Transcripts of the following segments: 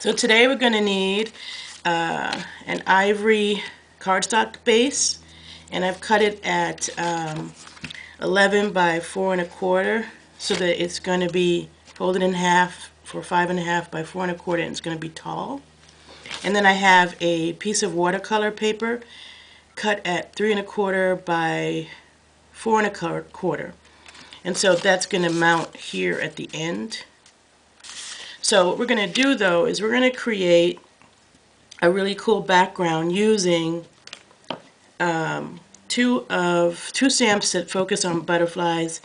So today we're going to need an ivory cardstock base, and I've cut it at 11 by 4 1/4 so that it's going to be folded in half for 5 1/2 by 4 1/4, and it's going to be tall. And then I have a piece of watercolor paper cut at 3 1/4 by 4 1/4, and so that's going to mount here at the end. So what we're going to do though is we're going to create a really cool background using two stamps that focus on butterflies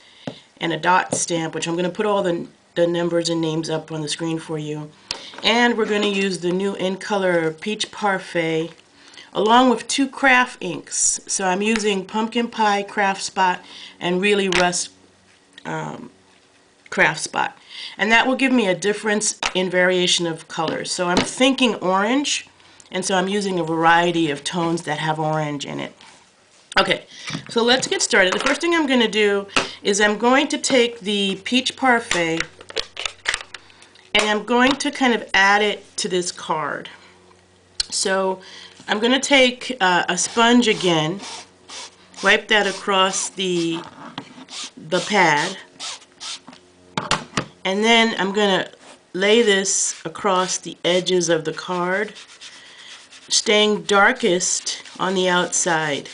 and a dot stamp, which I'm going to put all the numbers and names up on the screen for you. And we're going to use the new In Color Peach Parfait along with 2 craft inks. So I'm using Pumpkin Pie Craft Spot and Really Rust Craft Spot. And that will give me a difference in variation of colors. So I'm thinking orange, and so I'm using a variety of tones that have orange in it. Okay, so let's get started. The first thing I'm going to do is I'm going to take the Peach Parfait and I'm going to kind of add it to this card. So I'm going to take a sponge again, wipe that across the pad, and then I'm going to lay this across the edges of the card, staying darkest on the outside.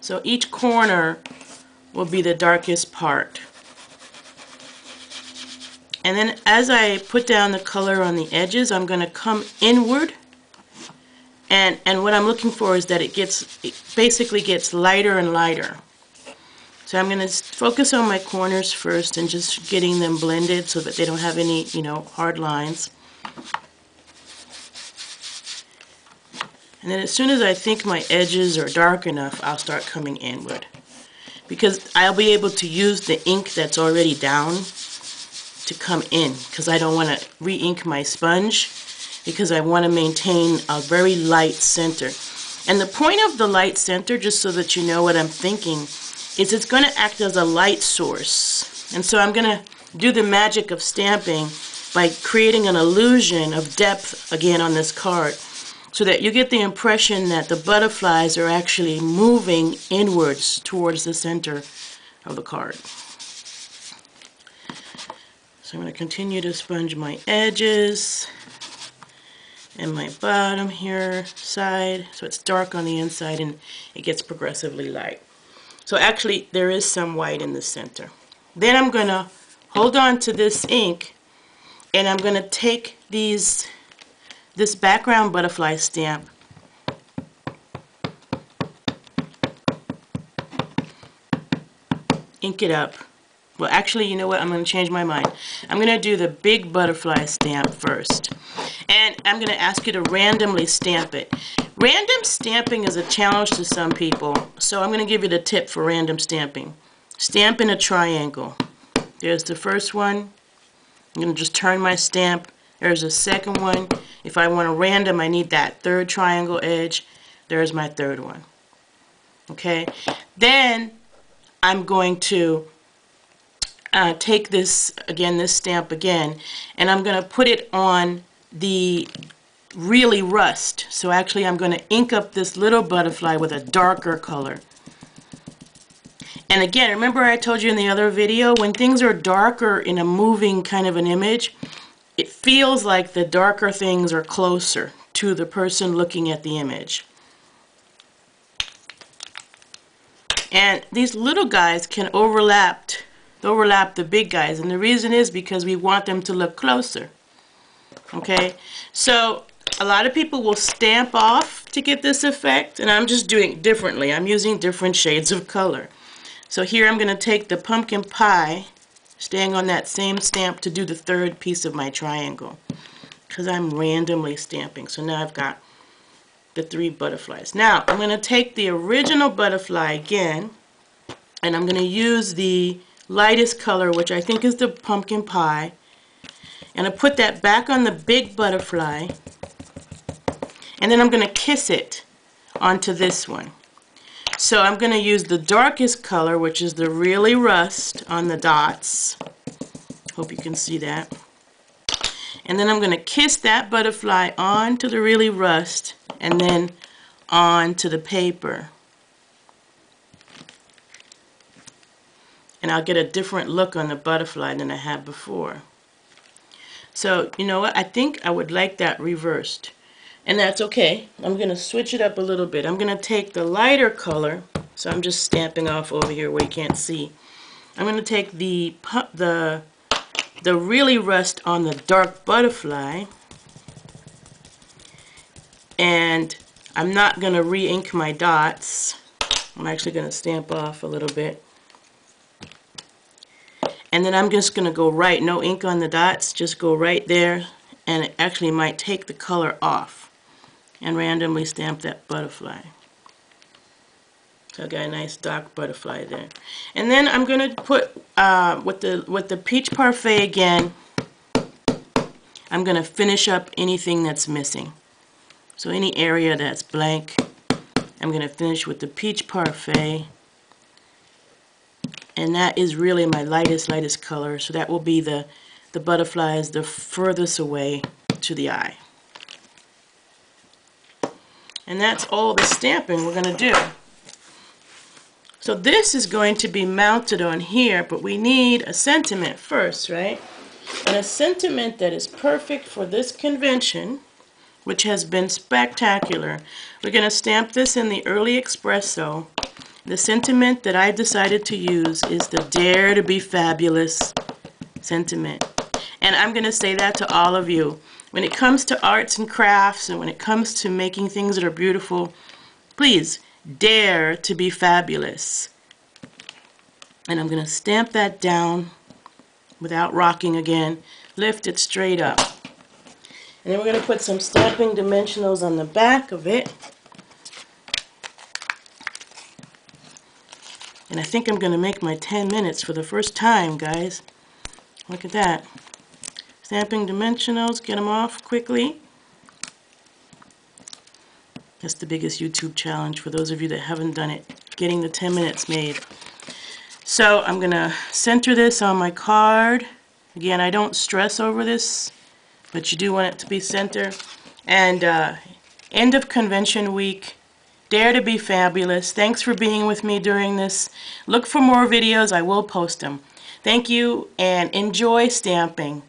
So each corner will be the darkest part. And then as I put down the color on the edges, I'm going to come inward, and what I'm looking for is that it basically gets lighter and lighter. So I'm going to focus on my corners first and just getting them blended so that they don't have any, hard lines. And then as soon as I think my edges are dark enough, I'll start coming inward, because I'll be able to use the ink that's already down to come in, because I don't want to re-ink my sponge, because I want to maintain a very light center. And the point of the light center, just so that you know what I'm thinking, is it's going to act as a light source. And so I'm going to do the magic of stamping by creating an illusion of depth again on this card, so that you get the impression that the butterflies are actually moving inwards towards the center of the card. So I'm going to continue to sponge my edges and my bottom here side, so it's dark on the inside and it gets progressively light. So actually there is some white in the center. Then I'm going to hold on to this ink, and I'm going to take this background butterfly stamp ink it up. Well, actually, you know what? I'm going to change my mind. I'm going to do the big butterfly stamp first. And I'm going to ask you to randomly stamp it. Random stamping is a challenge to some people, so I'm going to give you the tip for random stamping. Stamp in a triangle. There's the first one. I'm going to just turn my stamp. There's a second one. If I want a random, I need that third triangle edge. There's my third one. Okay? Then I'm going to take this stamp again, and I'm going to put it on the Really Rust. So actually I'm going to ink up this little butterfly with a darker color. And again, remember I told you in the other video, when things are darker in a moving kind of an image, it feels like the darker things are closer to the person looking at the image. And these little guys can overlap the big guys, and the reason is because we want them to look closer. Okay, so a lot of people will stamp off to get this effect, and I'm just doing it differently. I'm using different shades of color. So here I'm going to take the pumpkin pie, staying on that same stamp, to do the third piece of my triangle, because I'm randomly stamping. So now I've got the 3 butterflies. Now I'm going to take the original butterfly again, and I'm going to use the lightest color, which I think is the pumpkin pie, and I put that back on the big butterfly, and then I'm going to kiss it onto this one. So I'm going to use the darkest color, which is the Really Rust, on the dots. Hope you can see that. And then I'm going to kiss that butterfly onto the really rust and then onto the paper. And I'll get a different look on the butterfly than I had before. So, you know what? I think I would like that reversed. And that's okay. I'm going to switch it up a little bit. I'm going to take the lighter color. So I'm just stamping off over here where you can't see. I'm going to take the really rust on the dark butterfly. And I'm not going to re-ink my dots. I'm actually going to stamp off a little bit. And then I'm just going to go right, no ink on the dots, just go right there, and it actually might take the color off and randomly stamp that butterfly. So I got a nice dark butterfly there. And then I'm going to put, with the Peach Parfait again, I'm going to finish up anything that's missing. So any area that's blank, I'm going to finish with the Peach Parfait. And that is really my lightest color. So that will be the butterflies the furthest away to the eye. And that's all the stamping we're going to do. So this is going to be mounted on here, but we need a sentiment first, right? And a sentiment that is perfect for this convention, which has been spectacular. We're going to stamp this in the Early Espresso. The sentiment that I decided to use is the Dare to be Fabulous sentiment. And I'm going to say that to all of you. When it comes to arts and crafts and when it comes to making things that are beautiful, please dare to be fabulous. And I'm going to stamp that down without rocking again. Lift it straight up. And then we're going to put some stamping dimensionals on the back of it. And I think I'm going to make my 10 minutes for the first time, guys. Look at that. Stamping dimensionals, get them off quickly. That's the biggest YouTube challenge for those of you that haven't done it, getting the 10 minutes made. So I'm going to center this on my card. Again, I don't stress over this, but you do want it to be centered. And end of convention week. Dare to be fabulous. Thanks for being with me during this. Look for more videos. I will post them. Thank you and enjoy stamping.